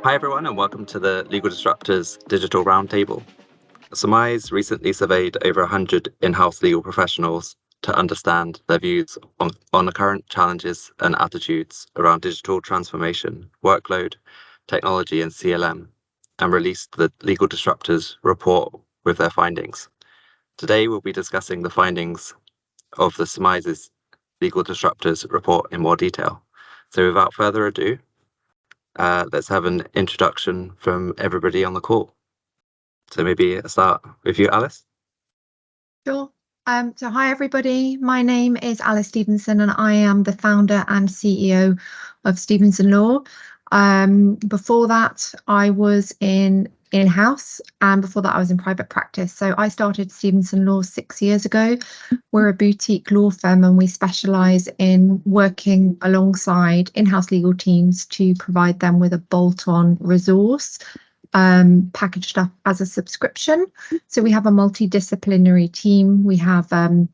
Hi everyone, and welcome to the Legal Disruptors Digital Roundtable. Summize recently surveyed over 100 in-house legal professionals to understand their views on the current challenges and attitudes around digital transformation, workload, technology, and CLM, and released the Legal Disruptors report with their findings. Today, we'll be discussing the findings of the Summize's Legal Disruptors report in more detail. So without further ado, let's have an introduction from everybody on the call. So maybe I'll start with you, Alice. Sure. So hi everybody, my name is Alice Stephenson and I am the founder and CEO of Stephenson Law. Before that I was in-house, and before that I was in private practice. So I started Stephenson Law 6 years ago. We're a boutique law firm and we specialise in working alongside in-house legal teams to provide them with a bolt-on resource packaged up as a subscription. So we have a multidisciplinary team. We have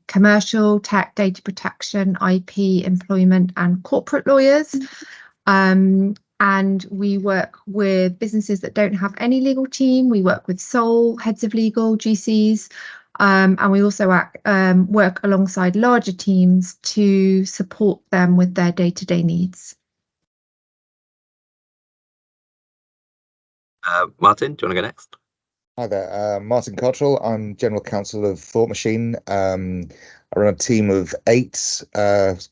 commercial, tech, data protection, IP, employment and corporate lawyers. And we work with businesses that don't have any legal team. We work with sole heads of legal, GCs, and we also work alongside larger teams to support them with their day-to-day needs. Martin, do you want to go next? Hi there, Martin Cotterill. I'm General Counsel of Thought Machine. I run a team of 8,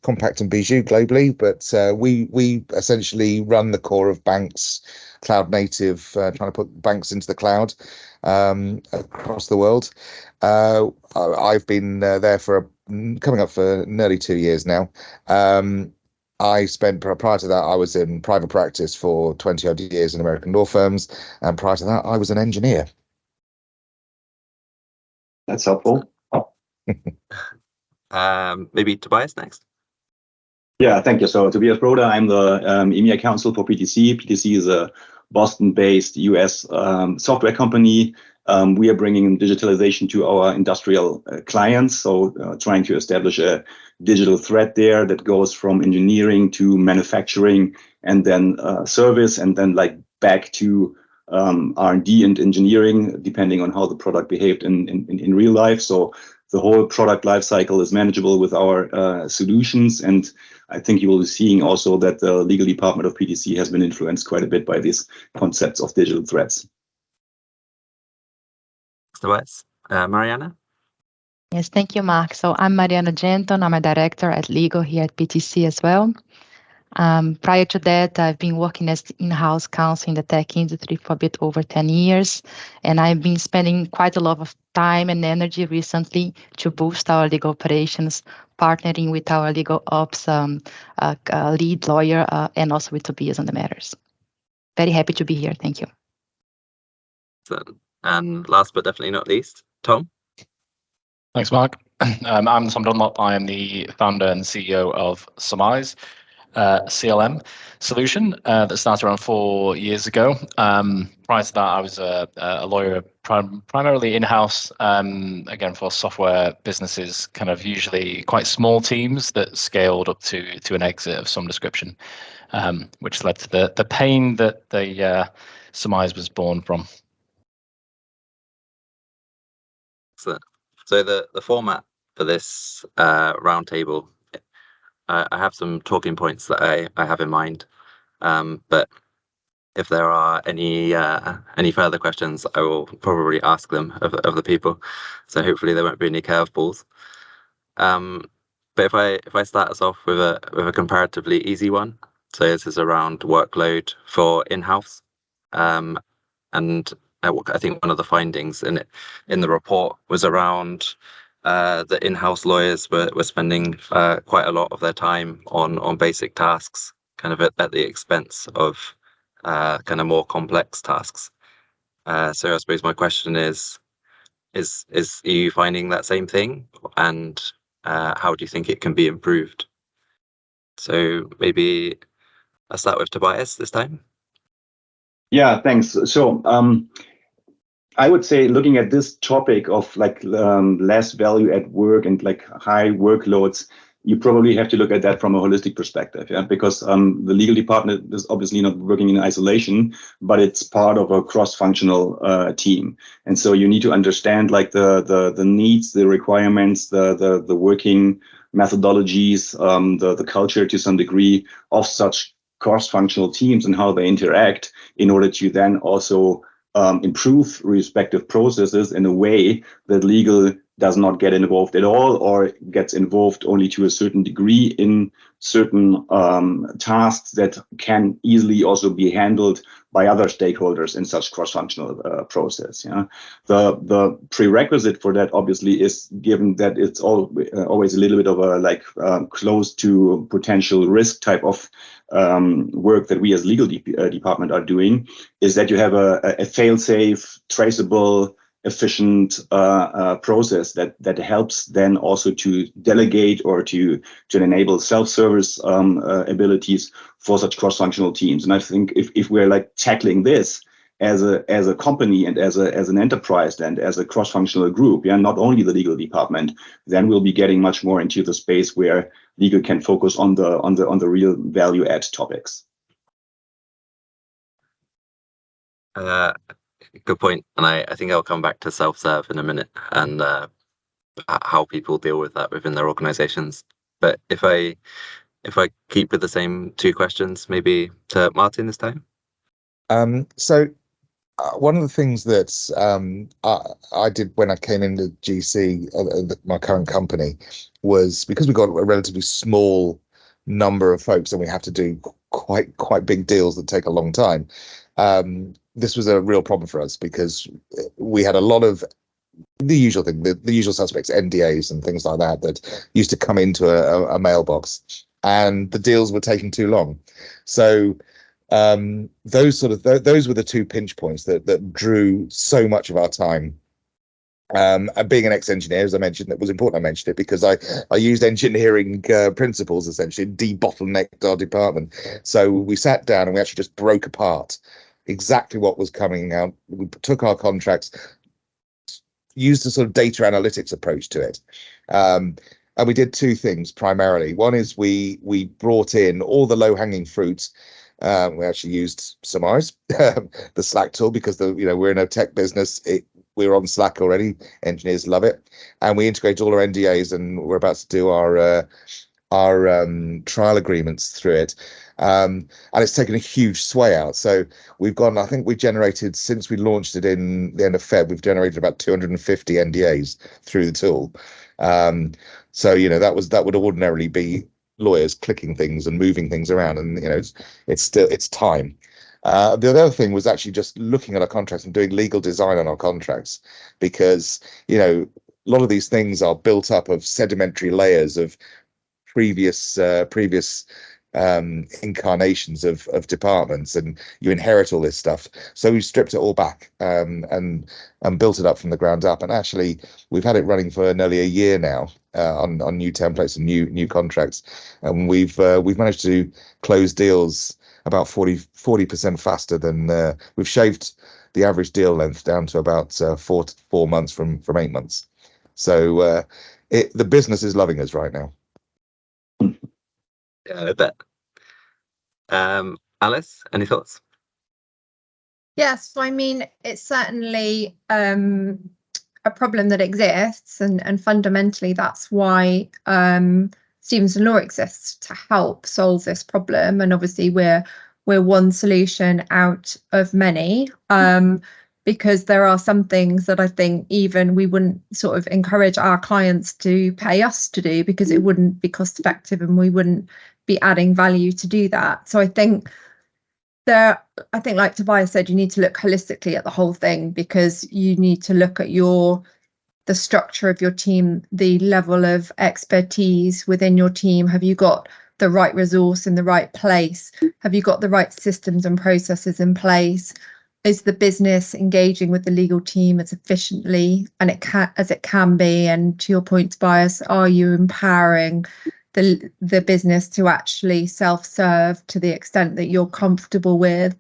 Compact and Bijou globally, but we essentially run the core of banks, cloud native, trying to put banks into the cloud across the world. I've been there for coming up for nearly 2 years now. I spent, prior to that, I was in private practice for 20 odd years in American law firms. And prior to that, I was an engineer. That's helpful. Maybe Tobias next. Yeah, thank you. So Tobias Broda, I'm the EMEA counsel for PTC. PTC is a Boston-based US software company. We are bringing digitalization to our industrial clients. So trying to establish a digital thread there that goes from engineering to manufacturing and then service and then like back to R&D and engineering, depending on how the product behaved in real life. So the whole product lifecycle is manageable with our solutions. And I think you will be seeing also that the legal department of PTC has been influenced quite a bit by these concepts of digital threads. Tobias. Mariana? Yes, thank you, Marc. So I'm Mariana Genton. I'm a director at legal here at PTC as well. Prior to that, I've been working as in-house counsel in the tech industry for a bit over 10 years, and I've been spending quite a lot of time and energy recently to boost our legal operations, partnering with our legal ops lead lawyer and also with Tobias on the matters. Very happy to be here. Thank you. And last but definitely not least, Tom. Thanks, Marc. I'm Tom Dunlop. I am the founder and CEO of Summize, CLM solution that started around 4 years ago. Prior to that, I was a lawyer primarily in-house, again, for software businesses, kind of usually quite small teams that scaled up to an exit of some description, which led to the pain that the Summize was born from. So the format for this roundtable, I have some talking points that I have in mind, but if there are any further questions, I will probably ask them of the people. So hopefully there won't be any curveballs. But if I start us off with a comparatively easy one, so this is around workload for in-house, and I think one of the findings in the report was around the in-house lawyers were spending quite a lot of their time on basic tasks, kind of at the expense of kind of more complex tasks. So I suppose my question is are you finding that same thing, and how do you think it can be improved? So maybe I'll start with Tobias this time. Yeah, thanks. So I would say looking at this topic of like less value at work and like high workloads, you probably have to look at that from a holistic perspective, yeah, because the legal department is obviously not working in isolation, but it's part of a cross-functional team, and so you need to understand like the needs, the requirements, the working methodologies, the culture to some degree of such cross-functional teams and how they interact in order to then also improve respective processes in a way that legal does not get involved at all or gets involved only to a certain degree in certain tasks that can easily also be handled by other stakeholders in such cross-functional process. Yeah, the prerequisite for that obviously is, given that it's always a little bit of a like close to potential risk type of work that we as legal department are doing, is that you have a fail-safe, traceable, efficient process that helps then also to delegate or to enable self-service abilities for such cross-functional teams. And I think if we're like tackling this as a company and as an enterprise and as a cross-functional group, yeah, not only the legal department, then we'll be getting much more into the space where legal can focus on the real value add topics. Good point. And I think I'll come back to self-serve in a minute and how people deal with that within their organizations. But if I keep with the same two questions, maybe to Martin this time. So one of the things that I did when I came into GC, my current company, was because we got a relatively small number of folks and we have to do quite big deals that take a long time. This was a real problem for us because we had a lot of the usual thing, the usual suspects, NDAs and things like that used to come into a mailbox, and the deals were taking too long. So those were the two pinch points that drew so much of our time. And being an ex-engineer, as I mentioned, that was important I mentioned it because I used engineering principles essentially, debottlenecked our department. So we sat down and we actually just broke apart exactly what was coming out. We took our contracts, used a sort of data analytics approach to it. And we did two things primarily. One is we brought in all the low-hanging fruits. We actually used Summize, the Slack tool, because we're in a tech business. We're on Slack already. Engineers love it, and we integrate all our NDAs, and we're about to do our trial agreements through it. And it's taken a huge sway out. So I think we generated, since we launched it in the end of Feb, we've generated about 250 NDAs through the tool. So that would ordinarily be lawyers clicking things and moving things around, and it's time. The other thing was actually just looking at our contracts and doing legal design on our contracts, because a lot of these things are built up of sedimentary layers of previous incarnations of departments, and you inherit all this stuff. So we stripped it all back and built it up from the ground up, and actually we've had it running for nearly a year now on new templates and new contracts, and we've managed to close deals about 40% faster than we've shaved the average deal length down to about 4 months from 8 months. So the business is loving us right now. Yeah, I bet. Alice, any thoughts? Yes, so I mean, it's certainly a problem that exists, and fundamentally that's why Stephenson Law exists, to help solve this problem. And obviously we're one solution out of many, because there are some things that I think even we wouldn't sort of encourage our clients to pay us to do, because it wouldn't be cost effective and we wouldn't be adding value to do that. So I think like Tobias said, you need to look holistically at the whole thing, because you need to look at the structure of your team, the level of expertise within your team. Have you got the right resource in the right place? Have you got the right systems and processes in place? Is the business engaging with the legal team as efficiently as it can be? And to your point, Tobias, are you empowering the business to actually self-serve to the extent that you're comfortable with?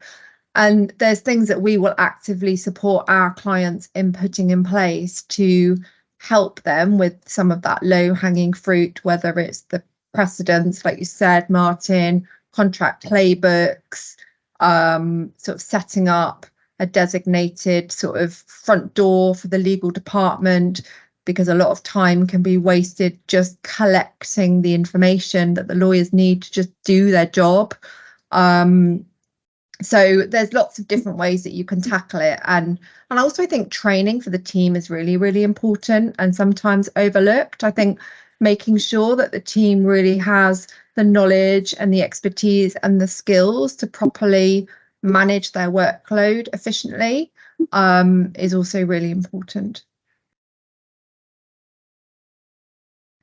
And there's things that we will actively support our clients in putting in place to help them with some of that low-hanging fruit, whether it's the precedents, like you said, Martin, contract playbooks, sort of setting up a designated sort of front door for the legal department, because a lot of time can be wasted just collecting the information that the lawyers need to just do their job. So there's lots of different ways that you can tackle it. And also I think training for the team is really, really important and sometimes overlooked. I think making sure that the team really has the knowledge and the expertise and the skills to properly manage their workload efficiently is also really important.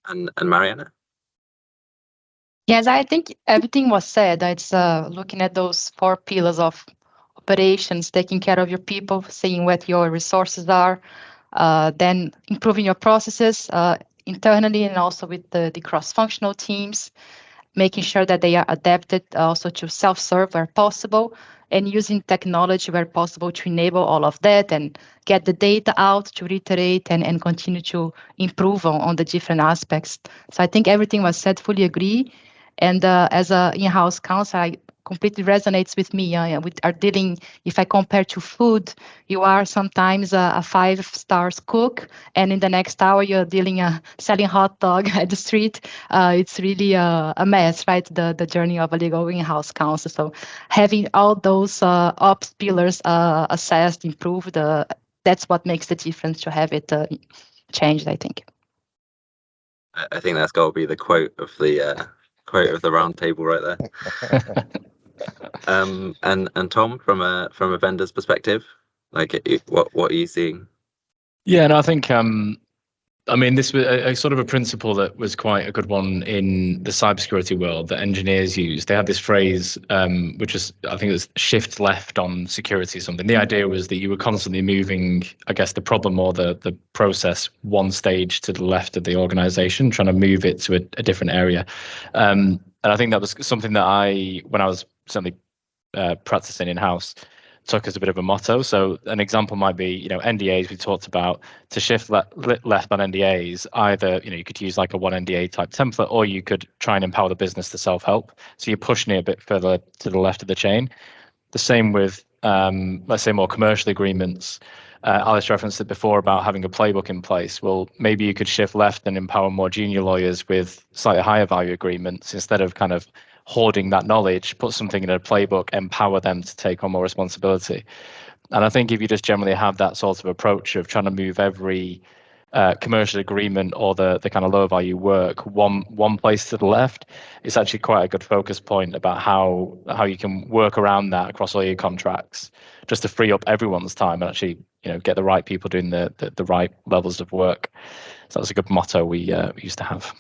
And Mariana? Yes, I think everything was said. It's looking at those 4 pillars of operations, taking care of your people, seeing what your resources are, then improving your processes internally and also with the cross-functional teams, making sure that they are adapted also to self-serve where possible, and using technology where possible to enable all of that and get the data out to reiterate and continue to improve on the different aspects. So I think everything was said, fully agree. And as a in-house counsel, I completely resonates with me. We are dealing, if I compare to food, you are sometimes a 5-star cook, and in the next hour you're dealing selling hot dog at the street. It's really a mess, right? The journey of a legal in-house counsel. So having all those ops pillars assessed, improved, that's what makes the difference to have it changed, I think. I think that's got to be the quote of the roundtable right there. And Tom, from a vendor's perspective, like what are you seeing? Yeah, and I think I mean, this was a sort of a principle that was quite a good one in the cybersecurity world that engineers use. They had this phrase, which is, I think it was shift left on security or something. The idea was that you were constantly moving, I guess, the problem or the process one stage to the left of the organization, trying to move it to a different area. And I think that was something that when I was certainly practicing in-house, took as a bit of a motto. So an example might be, NDAs we talked about. To shift left on NDAs, either, you could use like a one NDA type template, or you could try and empower the business to self-help. So you're pushing it a bit further to the left of the chain. The same with, let's say, more commercial agreements. Alice referenced it before about having a playbook in place. Well, maybe you could shift left and empower more junior lawyers with slightly higher value agreements instead of kind of hoarding that knowledge, put something in a playbook, empower them to take on more responsibility. And I think if you just generally have that sort of approach of trying to move every commercial agreement or the kind of lower value work one place to the left, it's actually quite a good focus point about how you can work around that across all your contracts, just to free up everyone's time and actually get the right people doing the right levels of work. So that's a good motto we used to have.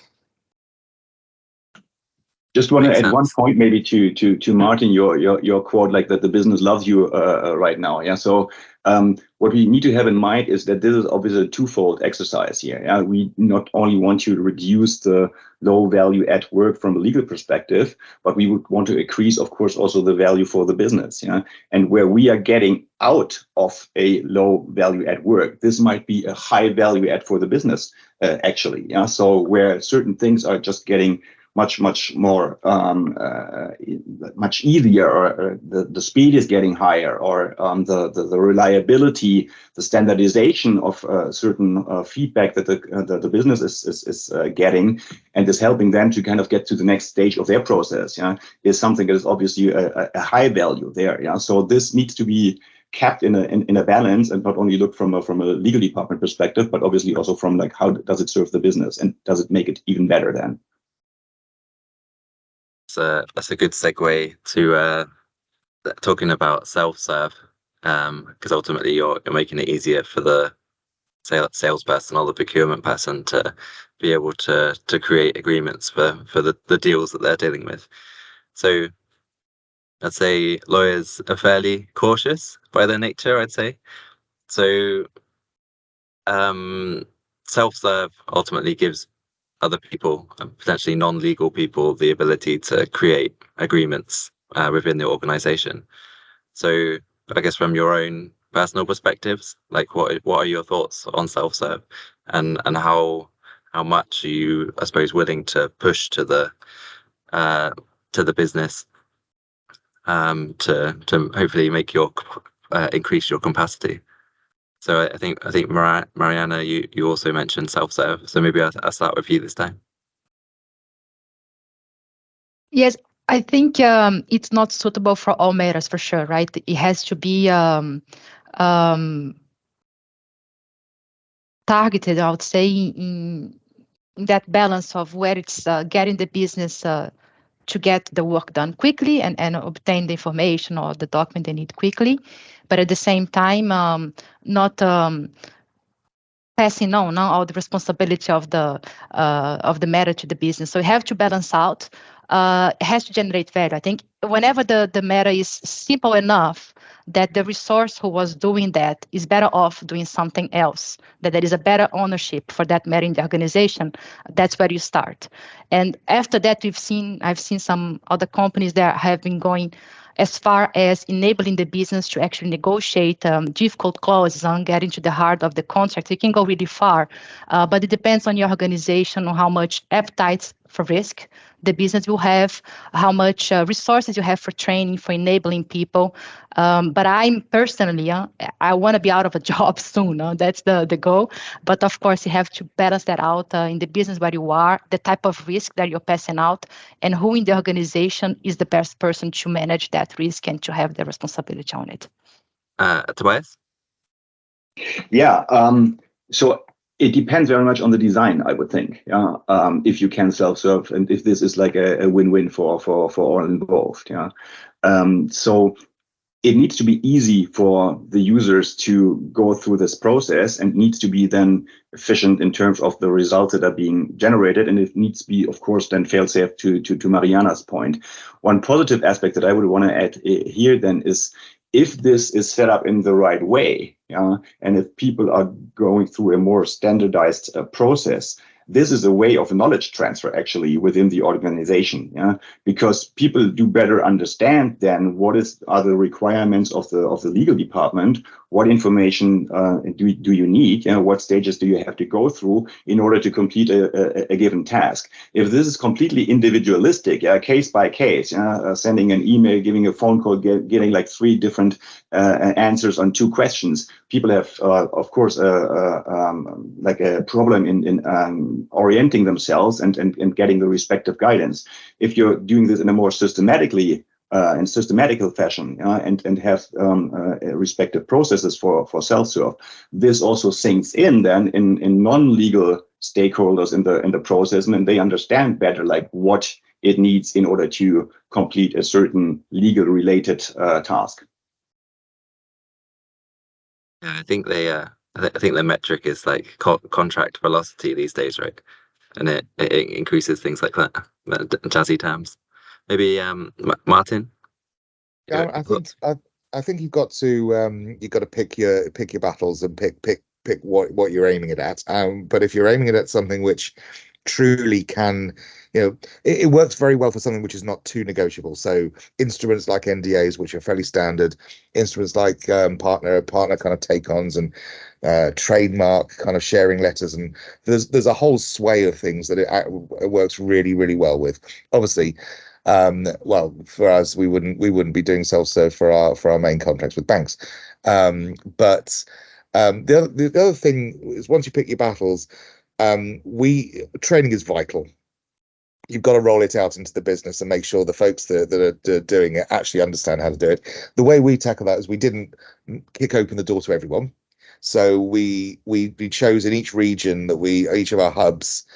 Just want to add one point maybe to Martin, your quote, like that the business loves you right now. Yeah. So what we need to have in mind is that this is obviously a twofold exercise here. Yeah? We not only want you to reduce the low value add work from a legal perspective, but we would want to increase, of course, also the value for the business. Yeah. And where we are getting out of a low value add work, this might be a high value add for the business actually. Yeah. So where certain things are just getting much more much easier, or the speed is getting higher, or the reliability, the standardization of certain feedback that the business is getting and is helping them to kind of get to the next stage of their process, is something that is obviously a high value there. So this needs to be kept in a balance, and not only look from a legal department perspective, but obviously also from like, how does it serve the business and does it make it even better then? That's a good segue to talking about self-serve, because ultimately you're making it easier for the salesperson or the procurement person to be able to create agreements for the deals that they're dealing with. So I'd say lawyers are fairly cautious by their nature, I'd say. So self-serve ultimately gives other people, potentially non-legal people, the ability to create agreements within the organization. So I guess from your own personal perspectives, like what are your thoughts on self-serve, and how how much are you, I suppose, willing to push to the business to hopefully make your increase your capacity. So I think Mariana, you also mentioned self-serve. So maybe I'll start with you this time. Yes, I think it's not suitable for all matters for sure, right? It has to be targeted, I would say, in that balance of where it's getting the business to get the work done quickly and obtain the information or the document they need quickly, but at the same time, not passing on all the responsibility of the matter to the business. So you have to balance out. It has to generate value. I think whenever the matter is simple enough that the resource who was doing that is better off doing something else, that there is a better ownership for that matter in the organization, that's where you start. And after that, I've seen some other companies that have been going as far as enabling the business to actually negotiate difficult clauses and get into the heart of the contract. You can go really far, but it depends on your organization, on how much appetite for risk the business will have, how much resources you have for training, for enabling people. But I'm personally, I want to be out of a job soon. That's the goal. But of course, you have to balance that out in the business where you are, the type of risk that you're passing out, and who in the organization is the best person to manage that risk and to have the responsibility on it. Tobias? Yeah. So it depends very much on the design, I would think. If you can self-serve and if this is like a win-win for all involved. Yeah. So it needs to be easy for the users to go through this process and needs to be then efficient in terms of the results that are being generated. And it needs to be, of course, then fail-safe to Mariana's point. One positive aspect that I would want to add here then is if this is set up in the right way, and if people are going through a more standardized process, this is a way of knowledge transfer actually within the organization, because people do better understand then what are the requirements of the legal department, what information do you need, what stages do you have to go through in order to complete a given task. If this is completely individualistic, case by case, sending an email, giving a phone call, getting like 3 different answers on 2 questions, people have, of course, like a problem in orienting themselves and getting the respective guidance. If you're doing this in a more systematical fashion and have respective processes for self-serve, this also sinks in then in non-legal stakeholders in the process, and they understand better like what it needs in order to complete a certain legal related task. Yeah, I think I think the metric is like contract velocity these days, right? And it increases things like that, jazzy terms. Maybe Martin. Yeah, I think you've got to pick your battles and pick what you're aiming it at. But if you're aiming it at something which truly can, it works very well for something which is not too negotiable. So instruments like NDAs, which are fairly standard, instruments like partner kind of take-ons and trademark kind of sharing letters, and there's a whole sway of things that it works really, really well with. Obviously, well, for us, we wouldn't be doing self-serve for our main contracts with banks. But the other thing is, once you pick your battles, training is vital. You've got to roll it out into the business and make sure the folks that are doing it actually understand how to do it. The way we tackle that is we didn't kick open the door to everyone. So we chose in each region that each of our hubs,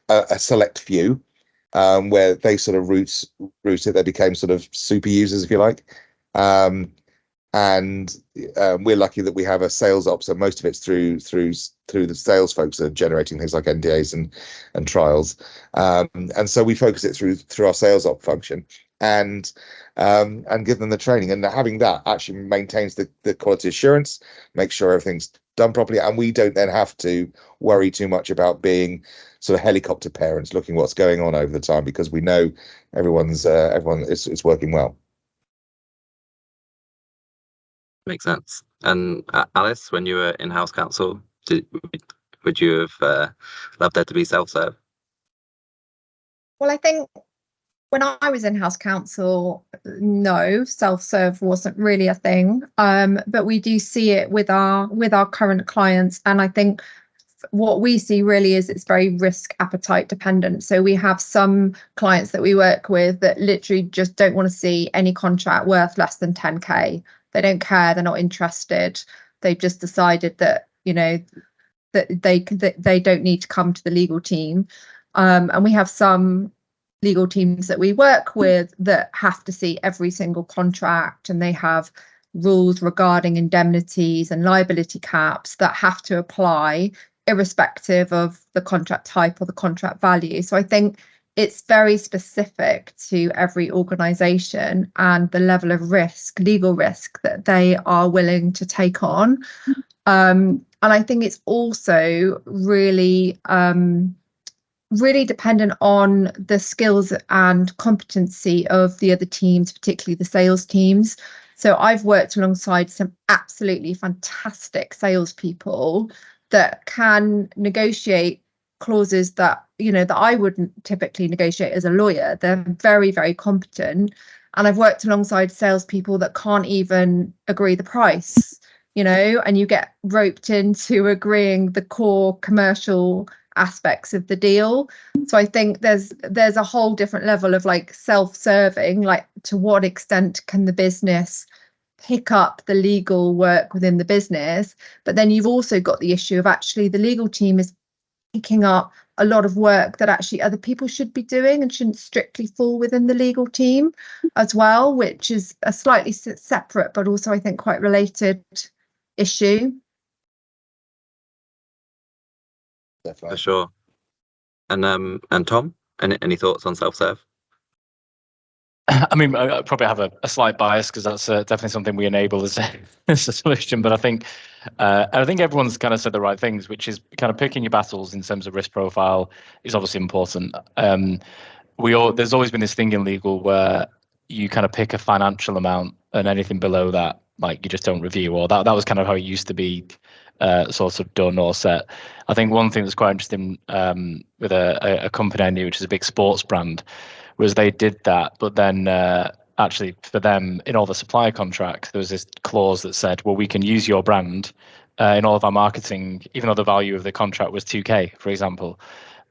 a select few, where they sort of root it. They became sort of super users, if you like. And we're lucky that we have a sales ops, so most of it's through the sales folks that are generating things like NDAs and trials, and so we focus it through our sales op function and give them the training, and having that actually maintains the quality assurance, make sure everything's done properly, and we don't then have to worry too much about being sort of helicopter parents looking what's going on over the time, because we know everyone is working well. Makes sense. And Alice, when you were in-house counsel, would you have loved there to be self-serve? Well, I think when I was in-house counsel, no, self-serve wasn't really a thing. But we do see it with our current clients, and I think what we see really is it's very risk appetite dependent. So we have some clients that we work with that literally just don't want to see any contract worth less than 10K. They don't care. They're not interested. They've just decided that, you know, that they don't need to come to the legal team. And we have some legal teams that we work with that have to see every single contract, and they have rules regarding indemnities and liability caps that have to apply irrespective of the contract type or the contract value. So I think it's very specific to every organisation and the level of risk, legal risk, that they are willing to take on. And I think it's also really dependent on the skills and competency of the other teams, particularly the sales teams. So I've worked alongside some absolutely fantastic salespeople that can negotiate clauses that, you know, that I wouldn't typically negotiate as a lawyer. They're very, very competent. And I've worked alongside salespeople that can't even agree the price, you know, and you get roped into agreeing the core commercial aspects of the deal. So I think there's a whole different level of like self-serving, like to what extent can the business pick up the legal work within the business. But then you've also got the issue of actually the legal team is picking up a lot of work that actually other people should be doing and shouldn't strictly fall within the legal team as well, which is a slightly separate but also I think quite related issue. Definitely. For sure. And Tom, any thoughts on self-serve? I mean, I probably have a slight bias because that's definitely something we enable as a solution. But I think everyone's kind of said the right things, which is kind of picking your battles in terms of risk profile is obviously important. There's always been this thing in legal where you kind of pick a financial amount and anything below that, like you just don't review, or that was kind of how it used to be sort of done or set. I think one thing that's quite interesting with a company I knew, which is a big sports brand, was they did that, but then actually for them in all the supplier contracts, there was this clause that said, well, we can use your brand in all of our marketing, even though the value of the contract was 2K, for example.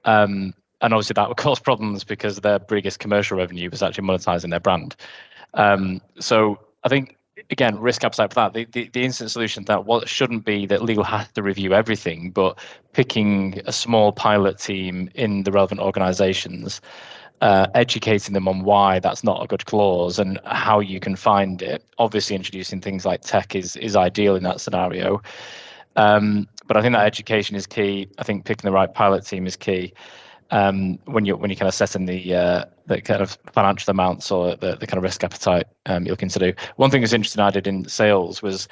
And obviously that would cause problems because their biggest commercial revenue was actually monetizing their brand. So I think, again, risk appetite for that. The instant solution to that shouldn't be that legal has to review everything, but picking a small pilot team in the relevant organizations, educating them on why that's not a good clause and how you can find it. Obviously, introducing things like tech is ideal in that scenario. But I think that education is key. I think picking the right pilot team is key. When you're kind of setting the kind of financial amounts or the kind of risk appetite you're looking to do. One thing that's interesting I did in sales was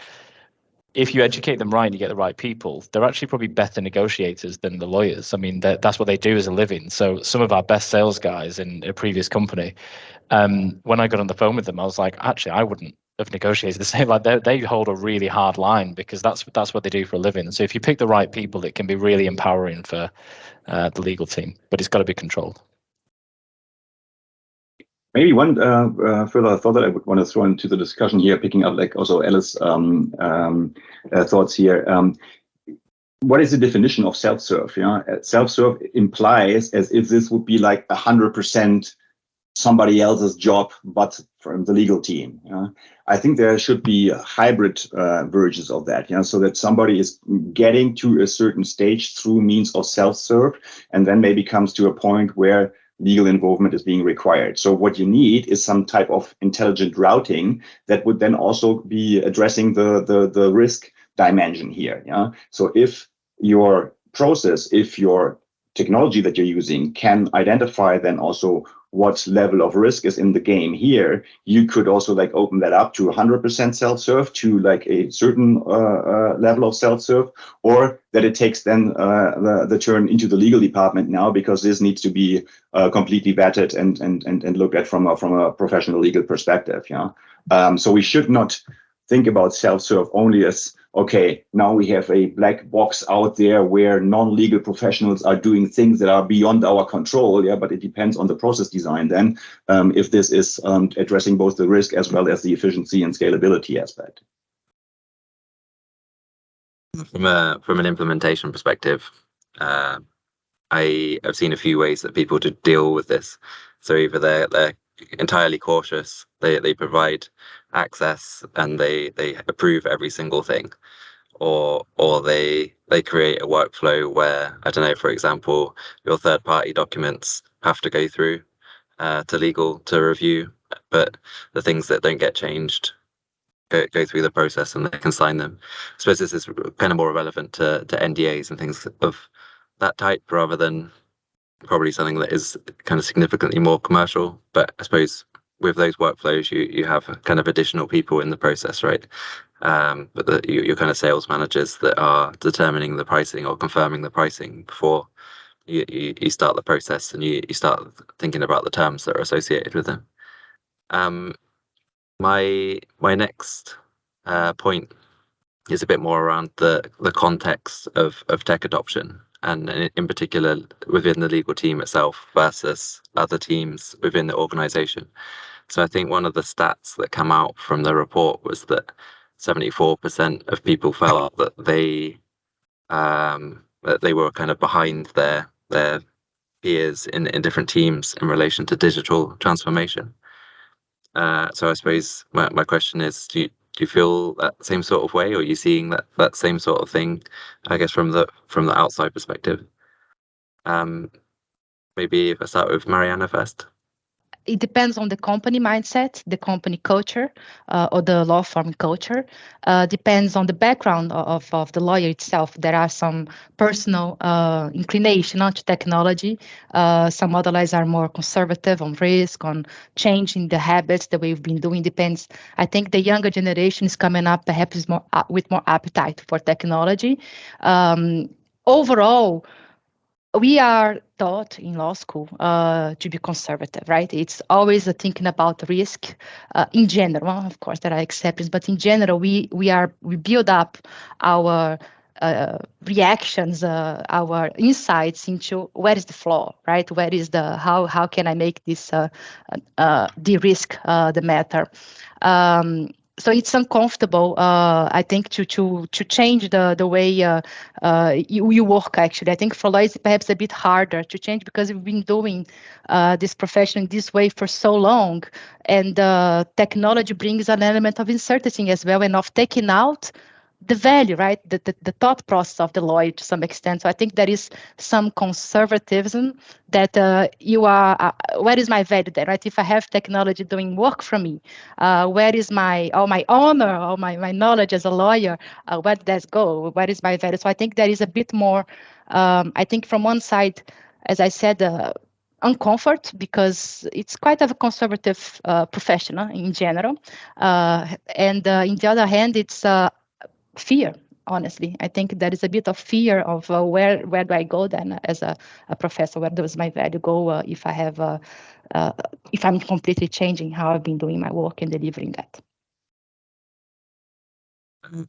if you educate them right and you get the right people, they're actually probably better negotiators than the lawyers. I mean, that's what they do as a living. So some of our best sales guys in a previous company, when I got on the phone with them, I was like, actually, I wouldn't have negotiated the same. Like they hold a really hard line because that's what they do for a living. So if you pick the right people, it can be really empowering for the legal team, but it's got to be controlled. Maybe one further thought that I would want to throw into the discussion here, picking up like also Alice's thoughts here. What is the definition of self-serve? Yeah, self-serve implies as if this would be like 100% somebody else's job, but from the legal team. I think there should be hybrid versions of that, so that somebody is getting to a certain stage through means of self-serve, and then maybe comes to a point where legal involvement is being required. So what you need is some type of intelligent routing that would then also be addressing the risk dimension here. So if your process, if your technology that you're using can identify then also what level of risk is in the game here, you could also like open that up to 100% self-serve, to like a certain level of self-serve, or that it takes then the turn into the legal department now, because this needs to be completely vetted and looked at from a professional legal perspective. So we should not think about self-serve only as okay, now we have a black box out there where non-legal professionals are doing things that are beyond our control. Yeah, but it depends on the process design then, if this is addressing both the risk as well as the efficiency and scalability aspect. From an implementation perspective, I've seen a few ways that people to deal with this. So either they're entirely cautious, they provide access and they approve every single thing, or they create a workflow where, I don't know, for example, your third-party documents have to go through to legal to review, but the things that don't get changed go through the process and they can sign them. I suppose this is kind of more relevant to NDAs and things of that type, rather than probably something that is kind of significantly more commercial. But I suppose with those workflows, you have kind of additional people in the process, right? But you're kind of sales managers that are determining the pricing or confirming the pricing before you start the process, and you start thinking about the terms that are associated with them. My next point is a bit more around the context of tech adoption, and in particular within the legal team itself versus other teams within the organization. So I think one of the stats that came out from the report was that 74% of people felt that they were kind of behind their peers in different teams in relation to digital transformation. So I suppose my question is, do you feel that same sort of way, or are you seeing that same sort of thing, I guess, from the outside perspective? Maybe if I start with Mariana first. It depends on the company mindset, the company culture, or the law firm culture. Depends on the background of the lawyer itself. There are some personal inclination to technology. Some other lawyers are more conservative on risk, on changing the habits that we've been doing. Depends. I think the younger generation is coming up perhaps with more appetite for technology. Overall, we are taught in law school to be conservative, right? It's always thinking about risk in general. Of course, there are exceptions, but in general, we build up our reactions, our insights into where is the flaw, right? Where is how can I make this de-risk the matter? So it's uncomfortable, I think, to change the way you work, actually. I think for lawyers, it's perhaps a bit harder to change because we've been doing this profession this way for so long. And technology brings an element of uncertainty as well, and of taking out the value, right? The thought process of the lawyer to some extent. So I think there is some conservatism that where is my value there, right? If I have technology doing work for me, where is my honor or my knowledge as a lawyer? Where does it go? Where is my value? So I think there is a bit more, I think from one side, as I said, uncomfort, because it's quite of a conservative profession in general. And in the other hand, it's fear, honestly. I think there is a bit of fear of where do I go then as a professor? Where does my value go if I'm completely changing how I've been doing my work and delivering that?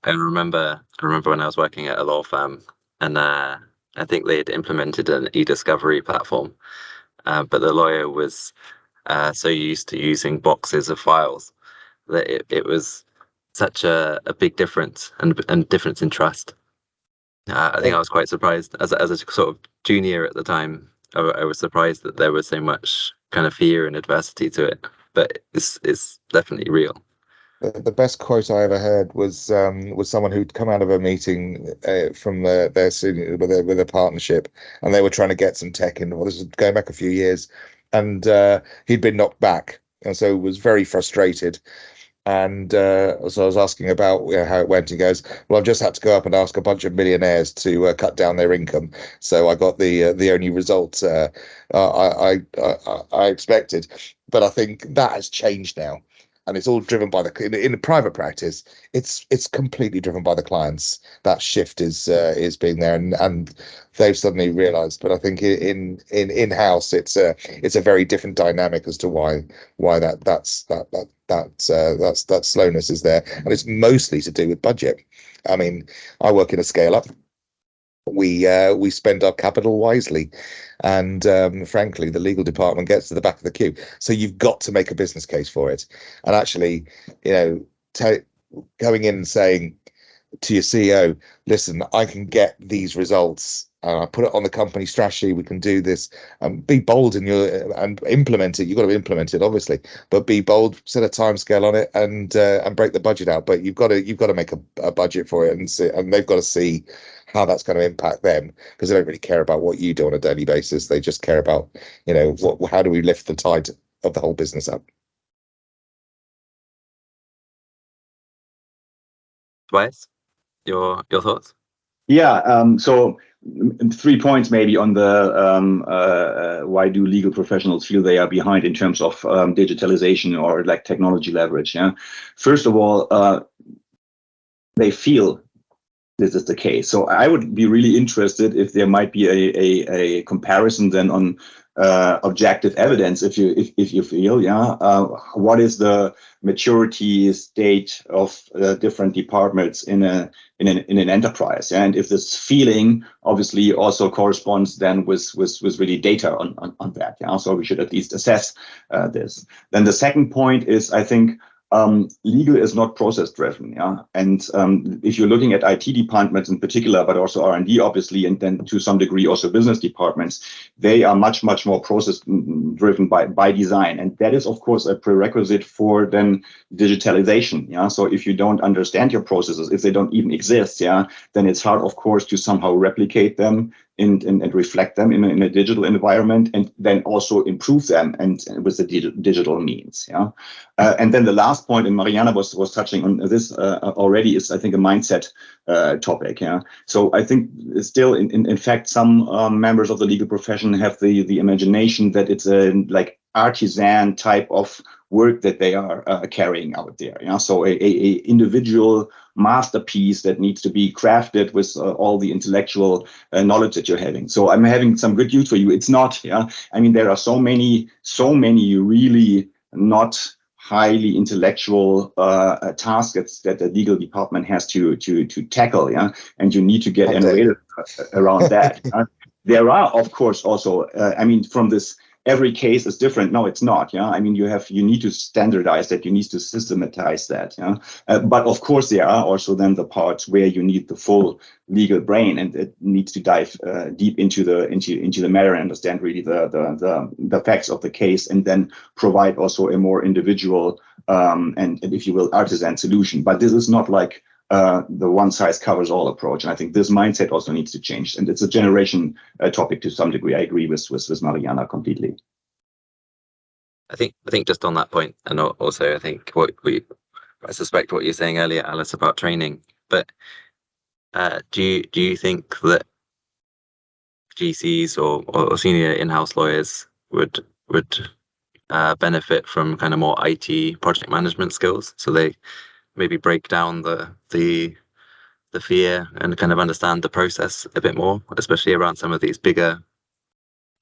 I remember when I was working at a law firm, and I think they had implemented an e-discovery platform, but the lawyer was so used to using boxes of files that it was such a big difference and difference in trust. I think I was quite surprised as a sort of junior at the time. I was surprised that there was so much kind of fear and adversity to it, but it's definitely real. The best quote I ever heard was someone who'd come out of a meeting from their senior with a partnership, and they were trying to get some tech in. Well, this is going back a few years, and he'd been knocked back, and so was very frustrated. And so I was asking about how it went. He goes, "Well, I've just had to go up and ask a bunch of millionaires to cut down their income, so I got the only result I expected." But I think that has changed now, and it's all driven by in the private practice. It's completely driven by the clients. That shift is being there, and they've suddenly realised. But I think in-house, it's a very different dynamic as to why that slowness is there, and it's mostly to do with budget. I mean, I work in a scale up. We spend our capital wisely, and frankly, the legal department gets to the back of the queue. So you've got to make a business case for it. And actually, going in and saying to your CEO, listen, I can get these results. I put it on the company strategy. We can do this. Be bold in and implement it. You've got to implement it, obviously, but be bold. Set a timescale on it and break the budget out. But you've got to make a budget for it, and they've got to see how that's going to impact them, because they don't really care about what you do on a daily basis. They just care about how do we lift the tide of the whole business up. Tobias, your thoughts? Yeah. So 3 points maybe on the why do legal professionals feel they are behind in terms of digitalization or like technology leverage. Yeah. First of all, they feel this is the case. So I would be really interested if there might be a comparison then on objective evidence. If you feel, what is the maturity state of different departments in an enterprise, and if this feeling obviously also corresponds then with really data on that. Yeah, so we should at least assess this. Then the second point is, I think, legal is not process driven. Yeah. And if you're looking at IT departments in particular, but also R&D, obviously, and then to some degree also business departments, they are much more process driven by design. And that is, of course, a prerequisite for then digitalization. Yeah. So if you don't understand your processes, if they don't even exist, then it's hard, of course, to somehow replicate them and reflect them in a digital environment, and then also improve them and with the digital means. Yeah. And then the last point, and Mariana was touching on this already, is I think a mindset topic. Yeah. So I think still, in fact, some members of the legal profession have the imagination that it's a like artisan type of work that they are carrying out there. Yeah. So a individual masterpiece that needs to be crafted with all the intellectual knowledge that you're having. So I'm having some good news for you. It's not. Yeah. I mean, there are so many really not highly intellectual tasks that the legal department has to tackle. Yeah. And you need to get innovative around that. There are, of course, also, I mean, from this, every case is different. No, it's not. Yeah, I mean, you need to standardize that. You need to systematize that. Yeah, but of course there are also then the parts where you need the full legal brain, and it needs to dive deep into the matter and understand really the facts of the case, and then provide also a more individual and if you will artisan solution. But this is not like the one size covers all approach. And I think this mindset also needs to change. And it's a generation topic to some degree. I agree with Mariana completely. I think just on that point, and also I think I suspect what you're saying earlier, Alice, about training. But do you think that GCs or senior in-house lawyers would benefit from kind of more IT project management skills? So they maybe break down the fear and kind of understand the process a bit more, especially around some of these bigger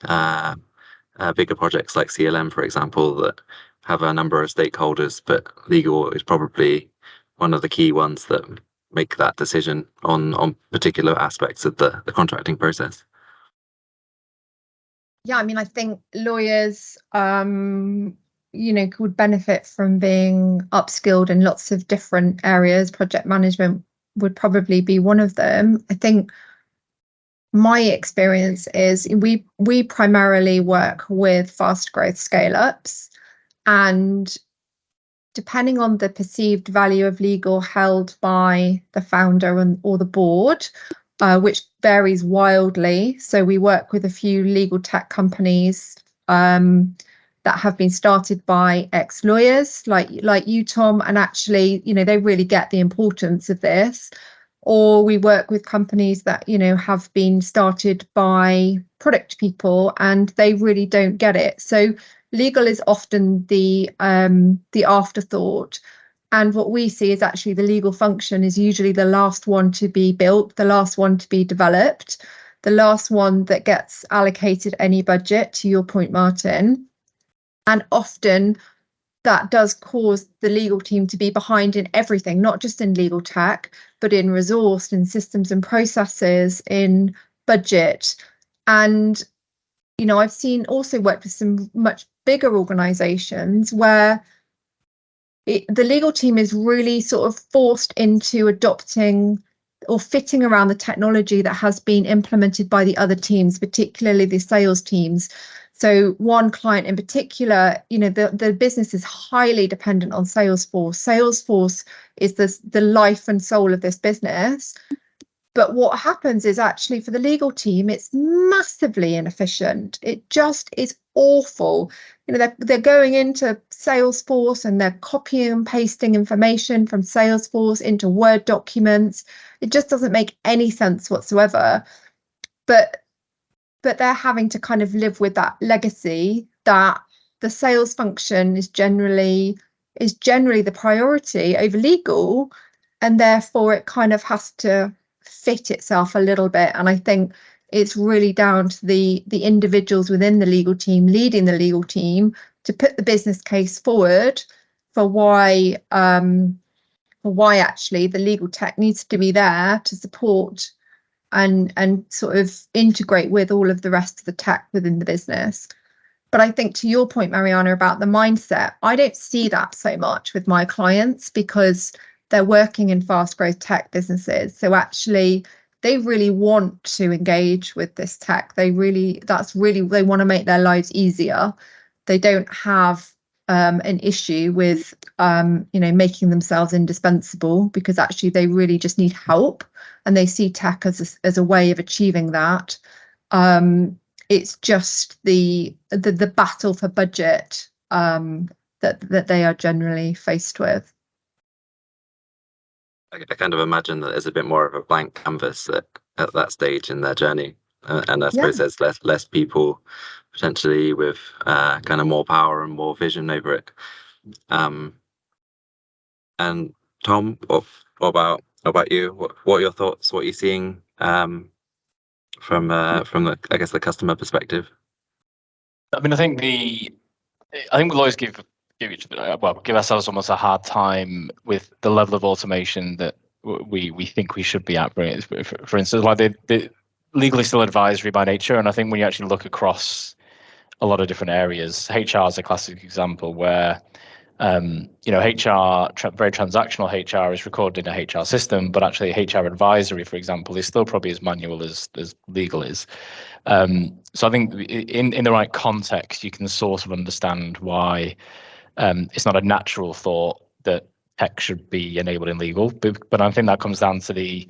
projects like CLM, for example, that have a number of stakeholders, but legal is probably one of the key ones that make that decision on particular aspects of the contracting process. Yeah, I mean, I think lawyers would benefit from being upskilled in lots of different areas. Project management would probably be one of them. I think my experience is we primarily work with fast growth scale-ups, and depending on the perceived value of legal held by the founder or the board, which varies wildly. So we work with a few legal tech companies that have been started by ex-lawyers like you, Tom, and actually, they really get the importance of this. Or we work with companies that, have been started by product people and they really don't get it. So legal is often the afterthought. And what we see is actually the legal function is usually the last one to be built, the last one to be developed, the last one that gets allocated any budget, to your point, Martin. And often that does cause the legal team to be behind in everything, not just in legal tech, but in resource, in systems and processes, in budget. And, you know, I've also worked with some much bigger organizations where the legal team is really sort of forced into adopting or fitting around the technology that has been implemented by the other teams, particularly the sales teams. So one client in particular, you know, the business is highly dependent on Salesforce. Salesforce is the life and soul of this business. But what happens is actually for the legal team, it's massively inefficient. It just is awful. You know, they're going into Salesforce and they're copying and pasting information from Salesforce into Word documents. It just doesn't make any sense whatsoever. But they're having to kind of live with that legacy that the sales function is generally the priority over legal, and therefore it kind of has to fit itself a little bit. And I think it's really down to the individuals within the legal team, leading the legal team, to put the business case forward for why actually the legal tech needs to be there to support and sort of integrate with all of the rest of the tech within the business. But I think to your point, Mariana, about the mindset, I don't see that so much with my clients because they're working in fast growth tech businesses. So actually they really want to engage with this tech. They want to make their lives easier. They don't have an issue with making themselves indispensable, because actually they really just need help, and they see tech as a way of achieving that. It's just the battle for budget that they are generally faced with. I kind of imagine that there's a bit more of a blank canvas at that stage in their journey, and I suppose there's less people potentially with kind of more power and more vision over it. And Tom, what about you? What are your thoughts? What are you seeing from the, I guess, the customer perspective? I mean, I think we'll always give ourselves almost a hard time with the level of automation that we think we should be at. For instance, like the legal is still advisory by nature, and I think when you actually look across a lot of different areas, HR is a classic example where HR, very transactional HR is recorded in a HR system, but actually HR advisory, for example, is still probably as manual as legal is. So I think in the right context, you can sort of understand why it's not a natural thought that tech should be enabled in legal. But I think that comes down to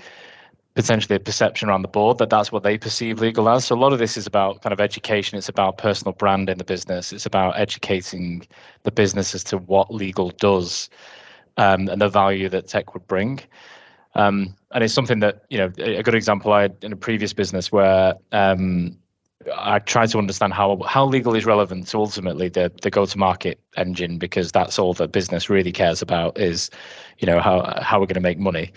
potentially a perception around the board that that's what they perceive legal as. So a lot of this is about kind of education. It's about personal brand in the business. It's about educating the business as to what legal does and the value that tech would bring. And it's something that, a good example I had in a previous business where I tried to understand how legal is relevant to ultimately the go-to-market engine, because that's all that business really cares about is, how we're going to make money.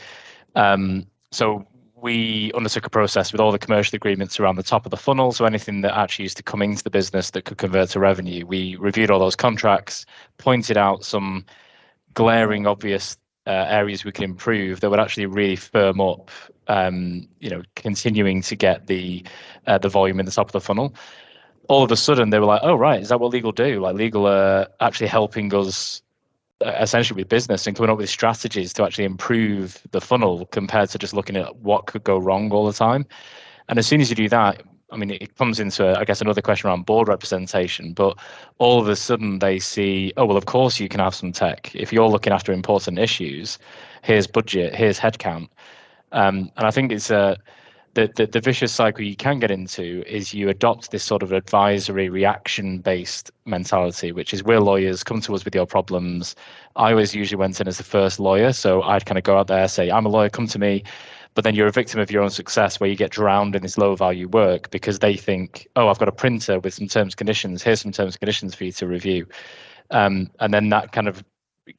So we undertook a process with all the commercial agreements around the top of the funnel. So anything that actually used to come into the business that could convert to revenue, we reviewed all those contracts, pointed out some glaring, obvious areas we could improve that would actually really firm up, continuing to get the volume in the top of the funnel. All of a sudden, they were like, "Oh, right, is that what legal do? Like, legal are actually helping us." Essentially with business and coming up with strategies to actually improve the funnel compared to just looking at what could go wrong all the time. And as soon as you do that, I mean, it comes into, I guess, another question around board representation, but all of a sudden they see, oh, well, of course you can have some tech. If you're looking after important issues, here's budget, here's headcount. And I think it's the vicious cycle you can get into is you adopt this sort of advisory reaction-based mentality, which is we're lawyers, come to us with your problems. I always usually went in as the first lawyer, so I'd kind of go out there, say, I'm a lawyer, come to me. But then you're a victim of your own success where you get drowned in this low-value work because they think, oh, I've got a printer with some terms and conditions. Here's some terms and conditions for you to review. And then that kind of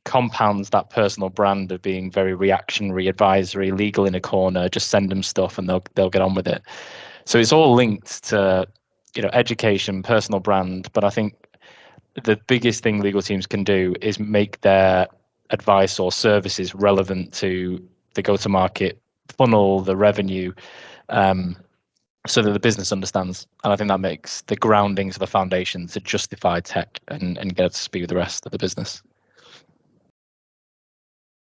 compounds that personal brand of being very reactionary, advisory, legal in a corner. Just send them stuff and they'll get on with it. So it's all linked to education, personal brand. But I think the biggest thing legal teams can do is make their advice or services relevant to the go-to-market funnel, the revenue, so that the business understands. And I think that makes the groundings of the foundation to justify tech and get up to speed with the rest of the business.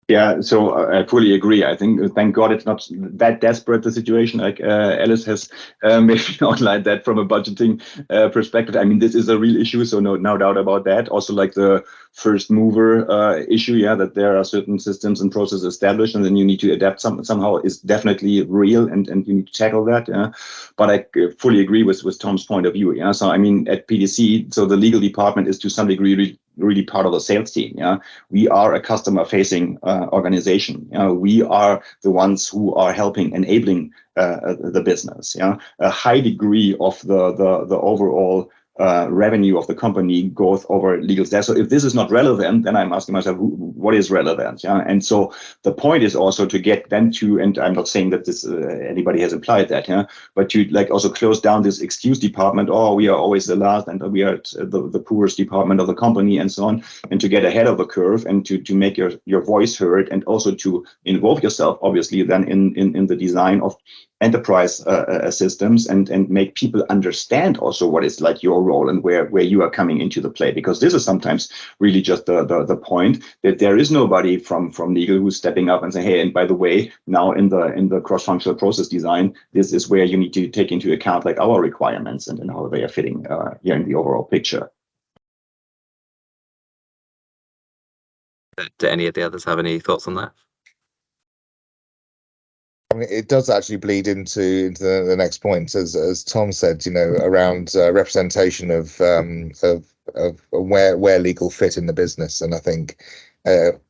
Yeah, so I fully agree. I think, thank God, it's not that desperate, the situation, like Alice has maybe outlined that from a budgeting perspective. I mean, this is a real issue, so no doubt about that. Also, like the first mover issue, yeah, that there are certain systems and processes established, and then you need to adapt somehow is definitely real, and you need to tackle that. Yeah, but I fully agree with Tom's point of view. Yeah, so I mean, at PDC, so the legal department is to some degree really part of the sales team. Yeah, we are a customer-facing organization. We are the ones who are enabling the business. Yeah, a high degree of the overall revenue of the company goes over legal staff. So if this is not relevant, then I'm asking myself, what is relevant? Yeah, and so the point is also to get them to, and I'm not saying that this anybody has implied that, yeah, but to like also close down this excuse department. Oh, we are always the last, and we are the poorest department of the company, and so on, and to get ahead of the curve and to make your voice heard, and also to involve yourself, obviously, then in the design of enterprise systems, and make people understand also what is like your role and where you are coming into the play, because this is sometimes really just the point that there is nobody from legal who's stepping up and saying, hey, and by the way, now in the cross-functional process design, this is where you need to take into account like our requirements and how they are fitting here in the overall picture. Do any of the others have any thoughts on that? I mean, it does actually bleed into the next point, as Tom said, you know, around representation of where legal fit in the business, and I think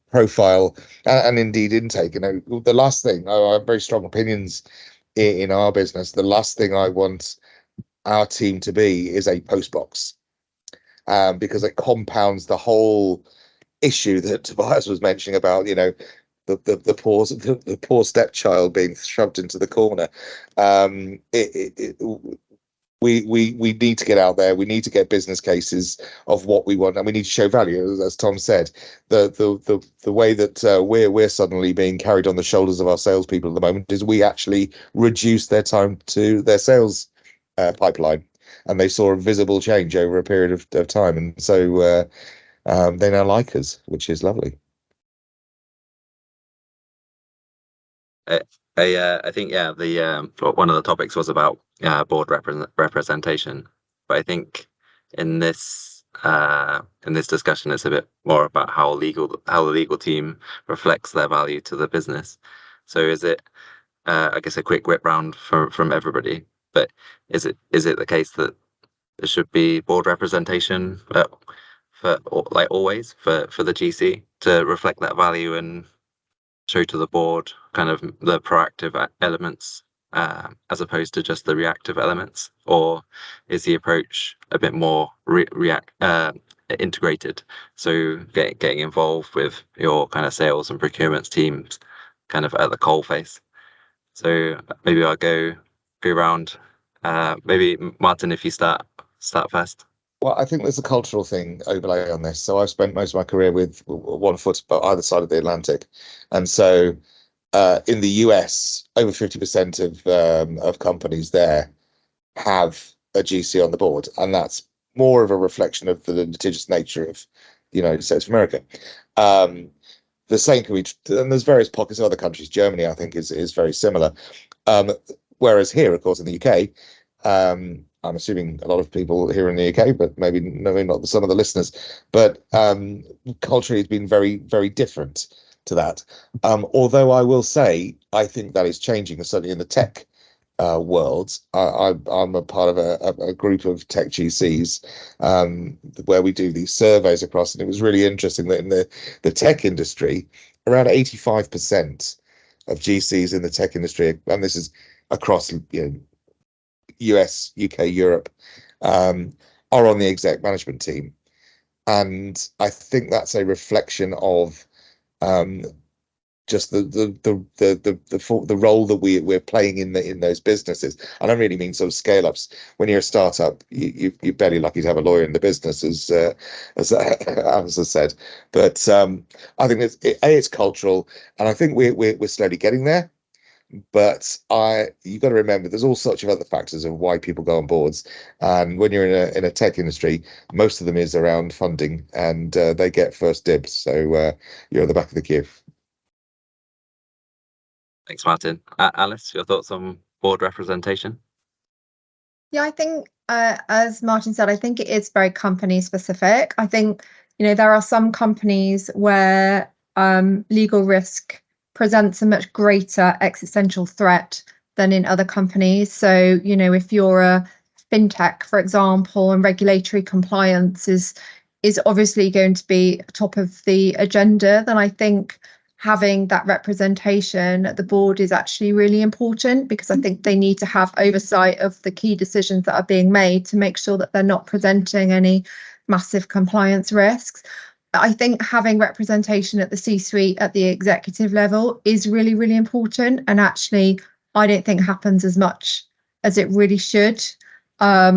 profile and indeed intake. You know, the last thing, I have very strong opinions in our business. The last thing I want our team to be is a post box, because it compounds the whole issue that Tobias was mentioning about, you know, the poor stepchild being shoved into the corner. We need to get out there. We need to get business cases of what we want, and we need to show value. As Tom said, the way that we're suddenly being carried on the shoulders of our salespeople at the moment is we actually reduce their time to their sales pipeline, and they saw a visible change over a period of time, and so they now like us, which is lovely. I think, yeah, the one of the topics was about board representation, but I think in this discussion, it's a bit more about how the legal team reflects their value to the business. So is it, I guess, a quick whip round from everybody, but is it the case that there should be board representation for like always for the GC to reflect that value and show to the board kind of the proactive elements as opposed to just the reactive elements? Or is the approach a bit more integrated, so getting involved with your kind of sales and procurement teams kind of at the coalface? So maybe I'll go around, maybe Martin, if you start first. Well, I think there's a cultural thing overlay on this. So I've spent most of my career with one foot on either side of the Atlantic, and so in the US, over 50% of companies there have a GC on the board, and that's more of a reflection of the litigious nature of the United States of America. The same can be, and there's various pockets of other countries. Germany, I think, is very similar. Whereas here, of course, in the UK, I'm assuming a lot of people here in the UK, but maybe not some of the listeners, but culturally it's been very, very different to that. Although I will say, I think that is changing, certainly in the tech world. I'm a part of a group of tech GCs where we do these surveys across, and it was really interesting that in the tech industry, around 85% of GCs in the tech industry, and this is across, you know, US, UK, Europe, are on the exec management team, and I think that's a reflection of just the role that we're playing in those businesses. I don't really mean sort of scale ups. When you're a startup, you're barely lucky to have a lawyer in the business, as Alice has said. But I think it's cultural, and I think we're slowly getting there. But you've got to remember, there's all sorts of other factors of why people go on boards, and when you're in a tech industry, most of them is around funding, and they get first dibs. So you're at the back of the queue. Thanks, Martin. Alice, your thoughts on board representation? Yeah, I think, as Martin said, I think it is very company specific. I think, there are some companies where legal risk presents a much greater existential threat than in other companies. So, if you're a fintech, for example, and regulatory compliance is obviously going to be top of the agenda, then I think having that representation at the board is actually really important, because I think they need to have oversight of the key decisions that are being made to make sure that they're not presenting any massive compliance risks. I think having representation at the C-suite, at the executive level, is really, really important. And actually, I don't think happens as much as it really should. I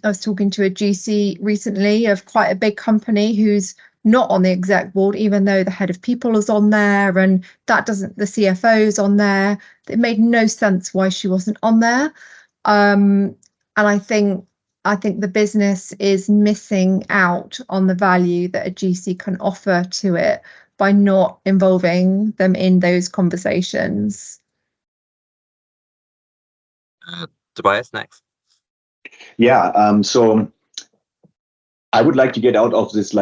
was talking to a GC recently of quite a big company who's not on the exec board, even though the head of people is on there, and the CFO's on there. It made no sense why she wasn't on there. And I think the business is missing out on the value that a GC can offer to it by not involving them in those conversations. Tobias, next. Yeah, so I would like to get out of this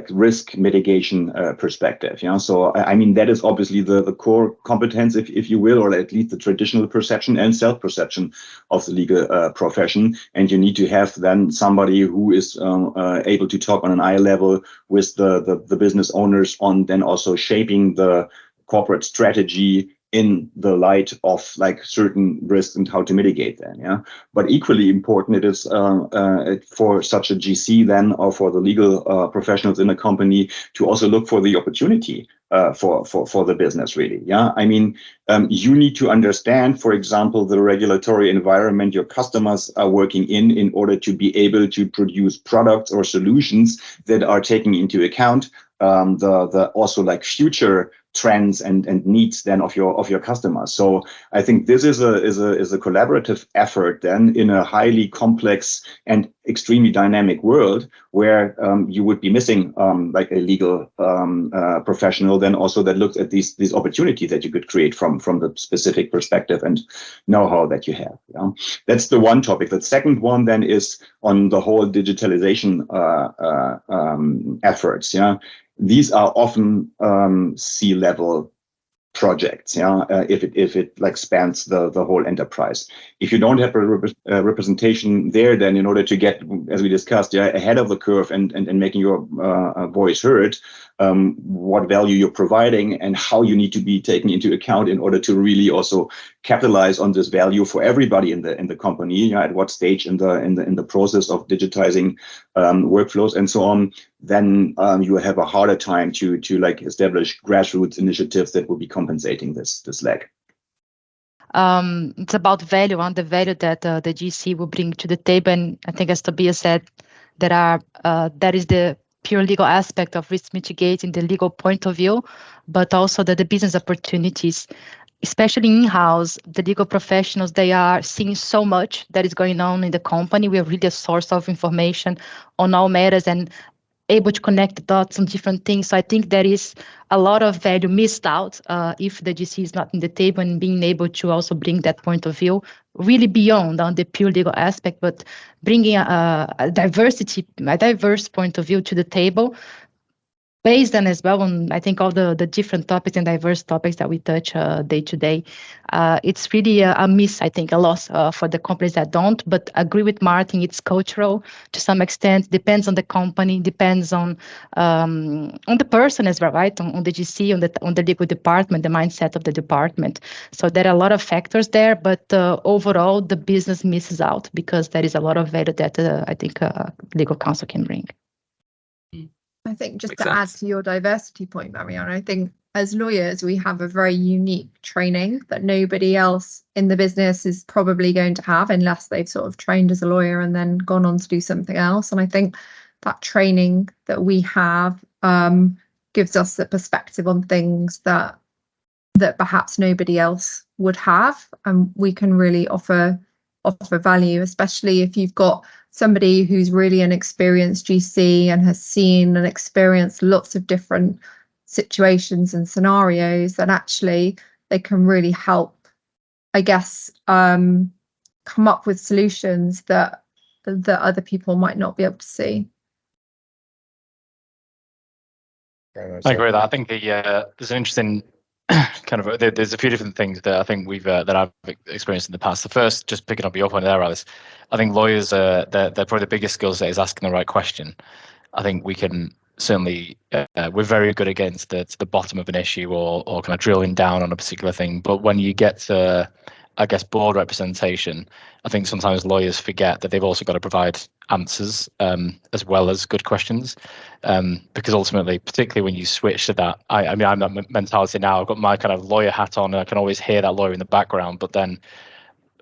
risk mitigation perspective. So I mean, that is obviously the core competence, if you will, or at least the traditional perception and self-perception of the legal profession. And you need to have then somebody who is able to talk on an eye level with the business owners on then also shaping the corporate strategy in the light of certain risks and how to mitigate them. Yeah. But equally important, it is for such a GC then, or for the legal professionals in a company, to also look for the opportunity for the business, really. Yeah. I mean, you need to understand, for example, the regulatory environment your customers are working in order to be able to produce products or solutions that are taking into account the also future trends and needs then of your customers. So I think this is a collaborative effort then in a highly complex and extremely dynamic world where you would be missing a legal professional then also that looks at these opportunities that you could create from the specific perspective and know-how that you have. Yeah? That's the one topic. The second one then is on the whole digitalization efforts. Yeah. These are often C-level projects, if it spans the whole enterprise. If you don't have a representation there, then in order to get, as we discussed, ahead of the curve and making your voice heard, what value you're providing and how you need to be taken into account in order to really also capitalize on this value for everybody in the company, at what stage in the process of digitizing workflows and so on, then you have a harder time to establish grassroots initiatives that will be compensating this lag. It's about value, and the value that the GC will bring to the table. And I think, as Tobias said, that is the pure legal aspect of risk mitigating, the legal point of view, but also the business opportunities, especially in-house. The legal professionals, they are seeing so much that is going on in the company. We are really a source of information on all matters and able to connect the dots on different things. So I think there is a lot of value missed out if the GC is not in the table, and being able to also bring that point of view really beyond on the pure legal aspect, but bringing a diverse point of view to the table, based on as well on, I think, all the different topics and diverse topics that we touch day to day. It's really a miss, I think, a loss for the companies that don't, but agree with Martin, it's cultural to some extent, depends on the company, depends on the person as well, right? On the GC, on the legal department, the mindset of the department. So there are a lot of factors there, but overall, the business misses out because there is a lot of value that I think legal counsel can bring. I think just to add to your diversity point, Mariana, I think as lawyers, we have a very unique training that nobody else in the business is probably going to have unless they've sort of trained as a lawyer and then gone on to do something else. And I think that training that we have gives us the perspective on things that perhaps nobody else would have, and we can really offer value, especially if you've got somebody who's really an experienced GC and has seen and experienced lots of different situations and scenarios, that actually they can really help, I guess, come up with solutions that other people might not be able to see. I agree with that. I think there's an interesting kind of there's a few different things that I think we've that I've experienced in the past. The first, just picking up your point there, Alice, I think lawyers they're probably the biggest skill set is asking the right question. I think we can certainly we're very good against the bottom of an issue or kind of drilling down on a particular thing. But when you get to, I guess, board representation, I think sometimes lawyers forget that they've also got to provide answers as well as good questions, because ultimately, particularly when you switch to that, I mean, I'm that mentality now. I've got my kind of lawyer hat on, and I can always hear that lawyer in the background. But then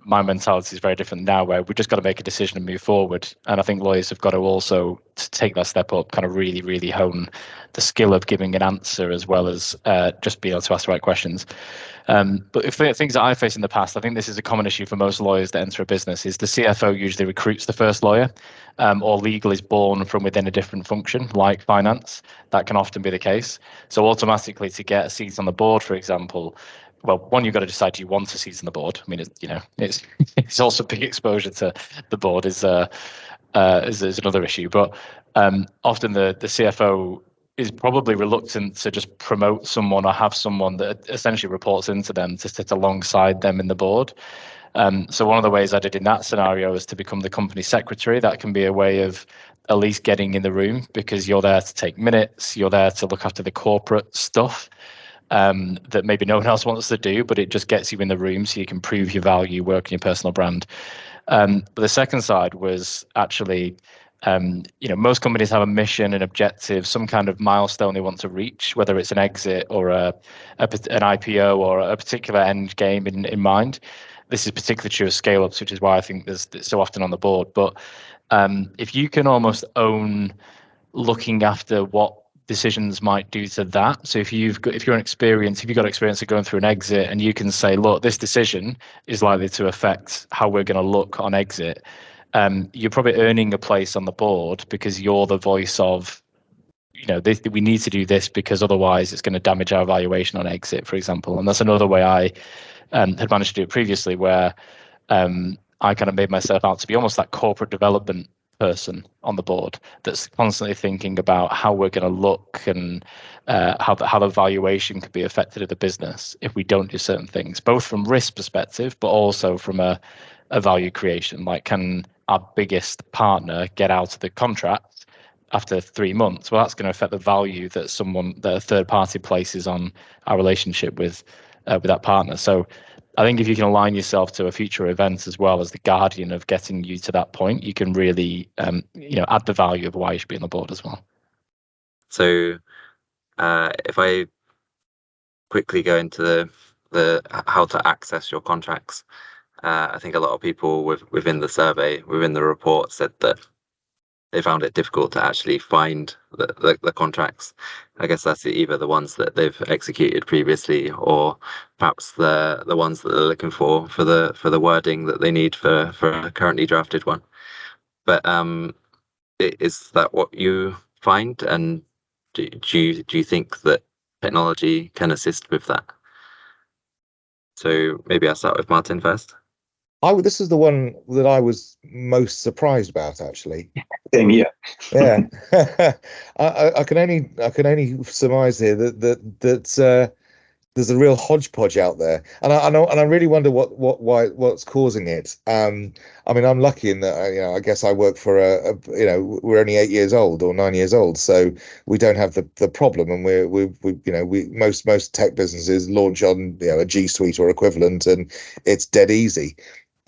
my mentality is very different now, where we've just got to make a decision and move forward. And I think lawyers have got to also to take that step up, kind of really, really hone the skill of giving an answer as well as just being able to ask the right questions. But if things that I faced in the past, I think this is a common issue for most lawyers that enter a business, is the CFO usually recruits the first lawyer, or legal is born from within a different function, like finance. That can often be the case. So automatically, to get a seat on the board, for example, well, one, you've got to decide, do you want a seat on the board? I mean, it's also big exposure to the board is another issue. But often the CFO is probably reluctant to just promote someone or have someone that essentially reports into them to sit alongside them in the board. So one of the ways I did in that scenario is to become the company secretary. That can be a way of at least getting in the room, because you're there to take minutes, you're there to look after the corporate stuff that maybe no one else wants to do, but it just gets you in the room so you can prove your value, work on your personal brand. But the second side was actually, most companies have a mission, an objective, some kind of milestone they want to reach, whether it's an exit or an IPO or a particular end game in mind. This is particularly true of scale-ups, which is why I think there's so often on the board. But if you can almost own looking after what decisions might do to that. So if you've got experience of going through an exit, and you can say, look, this decision is likely to affect how we're going to look on exit, you're probably earning a place on the board, because you're the voice of, we need to do this because otherwise it's going to damage our valuation on exit, for example. And that's another way I had managed to do it previously, where I kind of made myself out to be almost that corporate development person on the board that's constantly thinking about how we're going to look and how the valuation could be affected of the business if we don't do certain things, both from risk perspective, but also from a value creation. Like, can our biggest partner get out of the contract after 3 months? Well, that's going to affect the value that a third party places on our relationship with that partner. So I think if you can align yourself to a future event as well as the guardian of getting you to that point, you can really, add the value of why you should be on the board as well. So if I quickly go into the how to access your contracts, I think a lot of people within the survey, within the report, said that they found it difficult to actually find the contracts. I guess that's either the ones that they've executed previously, or perhaps the ones that they're looking for the wording that they need for a currently drafted one. But is that what you find? And do you think that technology can assist with that? So maybe I'll start with Martin first. This is the one that I was most surprised about, actually. Same here. Yeah, I can only surmise here that there's a real hodgepodge out there, and I really wonder what's causing it. I mean, I'm lucky in that I guess I work for we're only 8 years old or 9 years old, so we don't have the problem, and we most tech businesses launch on a G Suite or equivalent, and it's dead easy.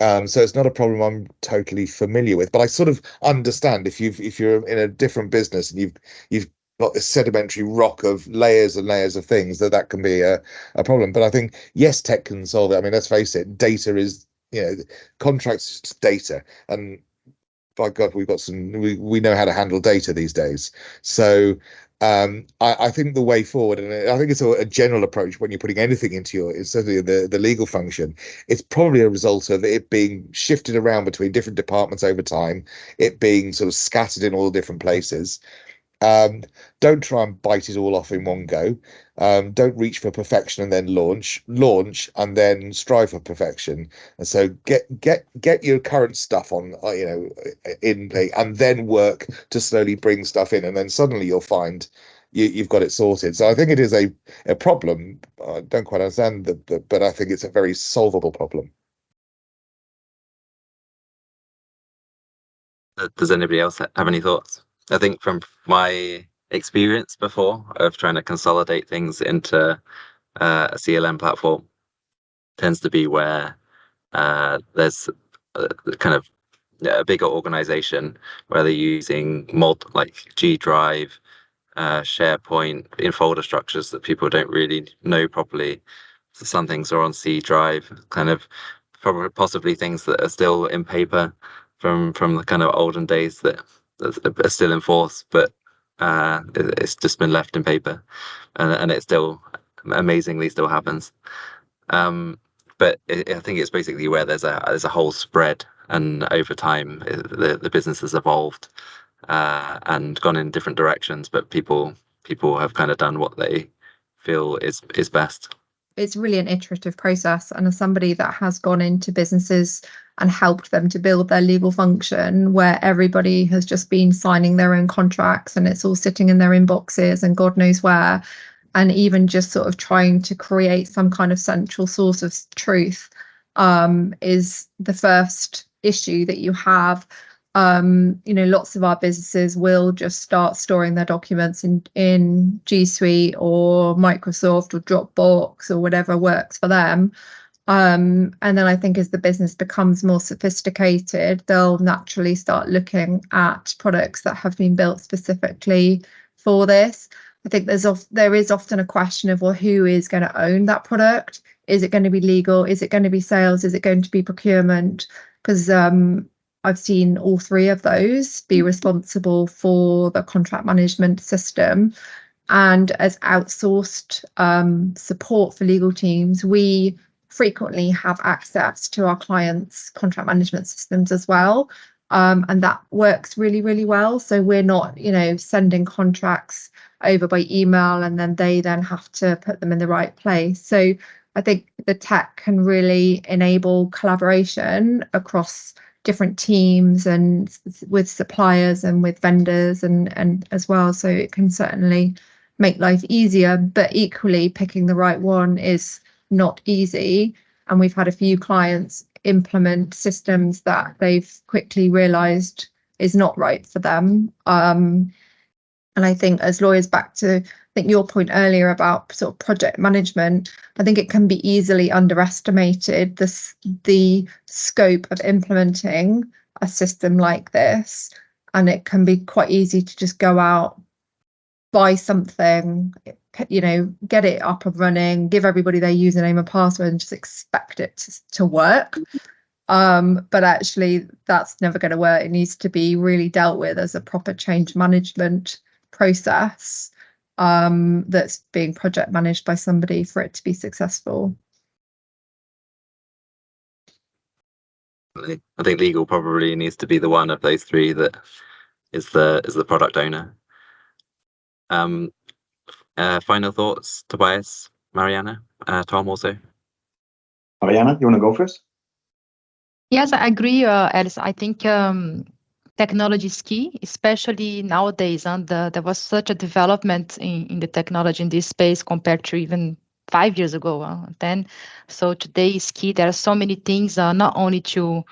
So it's not a problem I'm totally familiar with, but I sort of understand if you're in a different business and you've got this sedimentary rock of layers and layers of things, that can be a problem. But I think, yes, tech can solve it. I mean, let's face it, data is, contracts is just data. And by God, we know how to handle data these days. So I think the way forward, and I think it's a general approach when you're putting anything into certainly the legal function, it's probably a result of it being shifted around between different departments over time, it being sort of scattered in all different places. Don't try and bite it all off in one go. Don't reach for perfection and then launch and then strive for perfection. And so get your current stuff on, in play, and then work to slowly bring stuff in, and then suddenly you'll find you've got it sorted. So I think it is a problem. I don't quite understand but I think it's a very solvable problem. Does anybody else have any thoughts? I think from my experience before of trying to consolidate things into a CLM platform tends to be where there's kind of a bigger organization where they're using like G Drive, SharePoint in folder structures that people don't really know properly. So some things are on C Drive, kind of probably possibly things that are still in paper from the kind of olden days that are still in force, but it's just been left in paper, and it still amazingly still happens. But I think it's basically where there's a whole spread, and over time the business has evolved and gone in different directions, but people have kind of done what they feel is best. It's really an iterative process, and as somebody that has gone into businesses and helped them to build their legal function where everybody has just been signing their own contracts and it's all sitting in their inboxes and God knows where, and even just sort of trying to create some kind of central source of truth is the first issue that you have. Lots of our businesses will just start storing their documents in G Suite or Microsoft or Dropbox or whatever works for them. And then I think as the business becomes more sophisticated, they'll naturally start looking at products that have been built specifically for this. I think there is often a question of, well, who is going to own that product? Is it going to be legal? Is it going to be sales? Is it going to be procurement? Because I've seen all three of those be responsible for the contract management system. And as outsourced support for legal teams, we frequently have access to our clients' contract management systems as well. And that works really, really well. So we're not, sending contracts over by email and then they have to put them in the right place. So I think the tech can really enable collaboration across different teams and with suppliers and with vendors and as well. So it can certainly make life easier, but equally picking the right one is not easy. And we've had a few clients implement systems that they've quickly realized is not right for them. And I think as lawyers, back to your point earlier about sort of project management, I think it can be easily underestimated the scope of implementing a system like this. And it can be quite easy to just go out, buy something, get it up and running, give everybody their username and password and just expect it to work. But actually that's never going to work. It needs to be really dealt with as a proper change management process that's being project managed by somebody for it to be successful. I think legal probably needs to be the one of those three that is the product owner. Final thoughts, Tobias, Mariana, Tom also. Mariana, you want to go first? Yes, I agree, Alice. I think technology is key, especially nowadays. And there was such a development in the technology in this space compared to even 5 years ago, 10. So today is key. There are so many things, not only to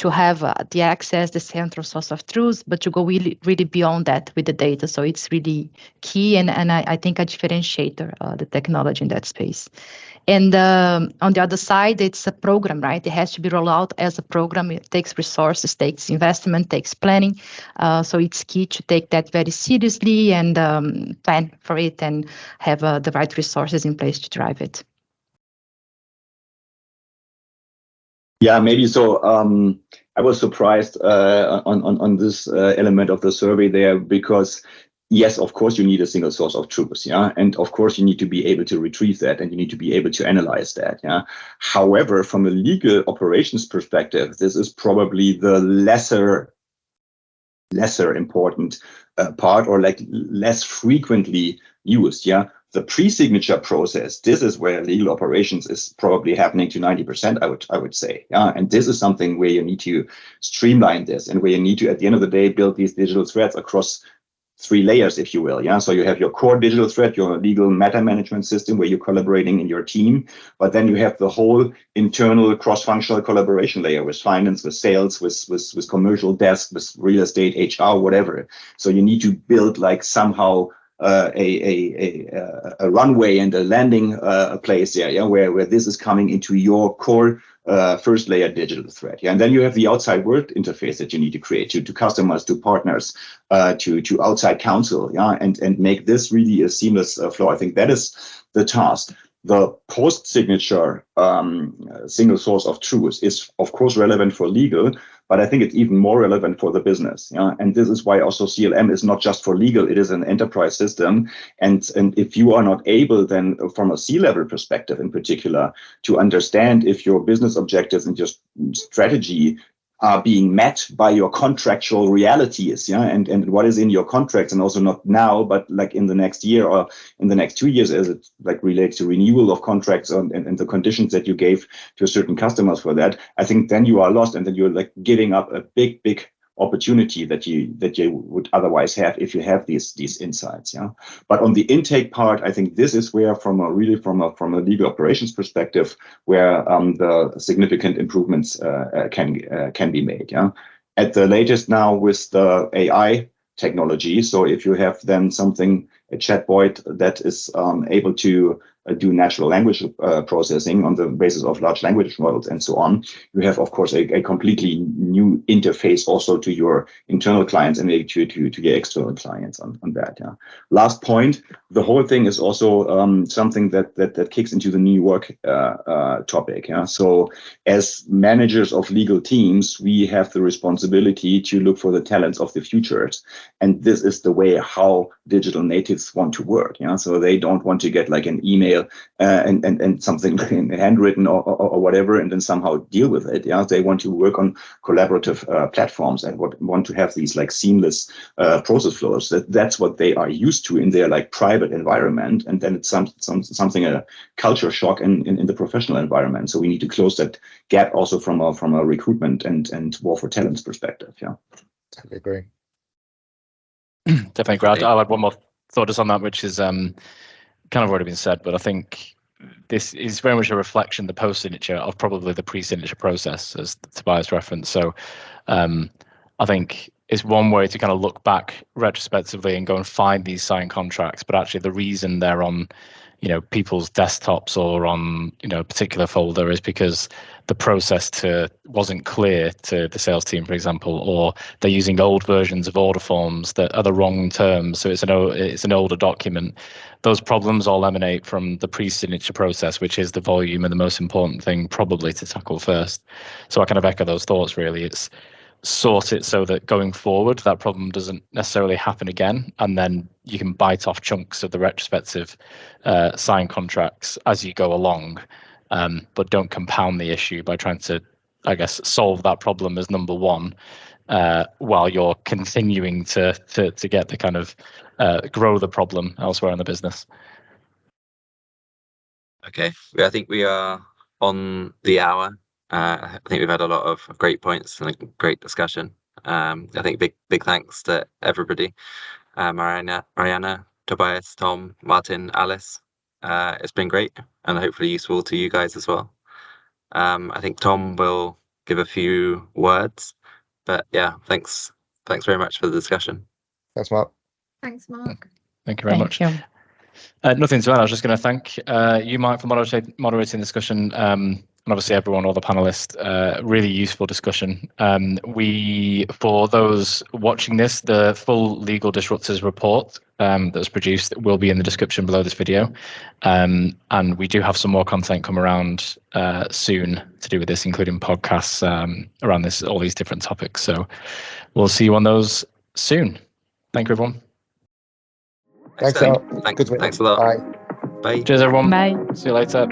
have the access, the central source of truth, but to go really, really beyond that with the data. So it's really key, and I think a differentiator, the technology in that space. And on the other side, it's a program, right? It has to be rolled out as a program. It takes resources, takes investment, takes planning. So it's key to take that very seriously and plan for it and have the right resources in place to drive it. Yeah, maybe so. I was surprised on this element of the survey there, because yes, of course, you need a single source of truth, yeah, and of course you need to be able to retrieve that, and you need to be able to analyze that, yeah. However, from a legal operations perspective, this is probably the lesser important part, or like less frequently used, yeah. The pre-signature process, this is where legal operations is probably happening to 90%, I would say. Yeah, and this is something where you need to streamline this, and where you need to, at the end of the day, build these digital threads across 3 layers, if you will. Yeah, so you have your core digital thread, your legal matter management system, where you're collaborating in your team, but then you have the whole internal cross-functional collaboration layer with finance, with sales, with commercial desk, with real estate, HR, whatever. So you need to build like somehow a runway and a landing place there, yeah, where this is coming into your core first layer digital thread. Yeah, and then you have the outside world interface that you need to create to customers, to partners, to outside counsel, yeah, and make this really a seamless flow. I think that is the task. The post-signature single source of truth is, of course, relevant for legal, but I think it's even more relevant for the business. Yeah? And this is why also CLM is not just for legal, it is an enterprise system. And if you are not able then, from a C-level perspective in particular, to understand if your business objectives and your strategy are being met by your contractual realities, yeah, and what is in your contracts, and also not now, but like in the next year or in the next 2 years, as it like relates to renewal of contracts and the conditions that you gave to certain customers for that, I think then you are lost, and then you're like giving up a big opportunity that you would otherwise have if you have these insights. Yeah, but on the intake part, I think this is where, from a legal operations perspective, where the significant improvements can be made. Yeah, at the latest now with the AI technology. So if you have then a chatbot that is able to do natural language processing on the basis of large language models and so on, you have, of course, a completely new interface also to your internal clients and maybe to your external clients on that. Yeah. Last point, the whole thing is also something that kicks into the new work topic. Yeah. So as managers of legal teams, we have the responsibility to look for the talents of the futures, and this is the way how digital natives want to work. Yeah. So they don't want to get like an email and something handwritten or whatever, and then somehow deal with it. Yeah, they want to work on collaborative platforms and want to have these like seamless process flows. That's what they are used to in their like private environment, and then it's something a culture shock in the professional environment. So we need to close that gap also from a recruitment and war for talents perspective. Yeah, totally agree. Definitely agree. I'll add one more thought just on that, which is kind of already been said, but I think this is very much a reflection, the post-signature, of probably the pre-signature process, as Tobias referenced. So I think it's one way to kind of look back retrospectively and go and find these signed contracts, but actually the reason they're on, people's desktops or on, a particular folder is because the process wasn't clear to the sales team, for example, or they're using old versions of order forms that are the wrong terms. So it's an older document. Those problems all emanate from the pre-signature process, which is the volume and the most important thing probably to tackle first. So I kind of echo those thoughts, really. It's sort it so that going forward, that problem doesn't necessarily happen again. And then you can bite off chunks of the retrospective signed contracts as you go along, but don't compound the issue by trying to, I guess, solve that problem as number one, while you're continuing to get the kind of grow the problem elsewhere in the business. Okay, I think we are on the hour. I think we've had a lot of great points and a great discussion. I think big thanks to everybody, Mariana, Tobias, Tom, Martin, Alice. It's been great and hopefully useful to you guys as well. I think Tom will give a few words, but yeah, thanks very much for the discussion. Thanks, Marc. Thanks, Marc. Thank you very much. You. Nothing to add. I was just going to thank you, Marc, for moderating the discussion, and obviously everyone, all the panelists. Really useful discussion. For those watching this, the full Legal Disruptors report that was produced will be in the description below this video, and we do have some more content come around soon to do with this, including podcasts around all these different topics. So we'll see you on those soon. Thank you, everyone. Thanks a lot. Thanks a lot. Bye. Bye. Cheers, everyone. Bye. See you later.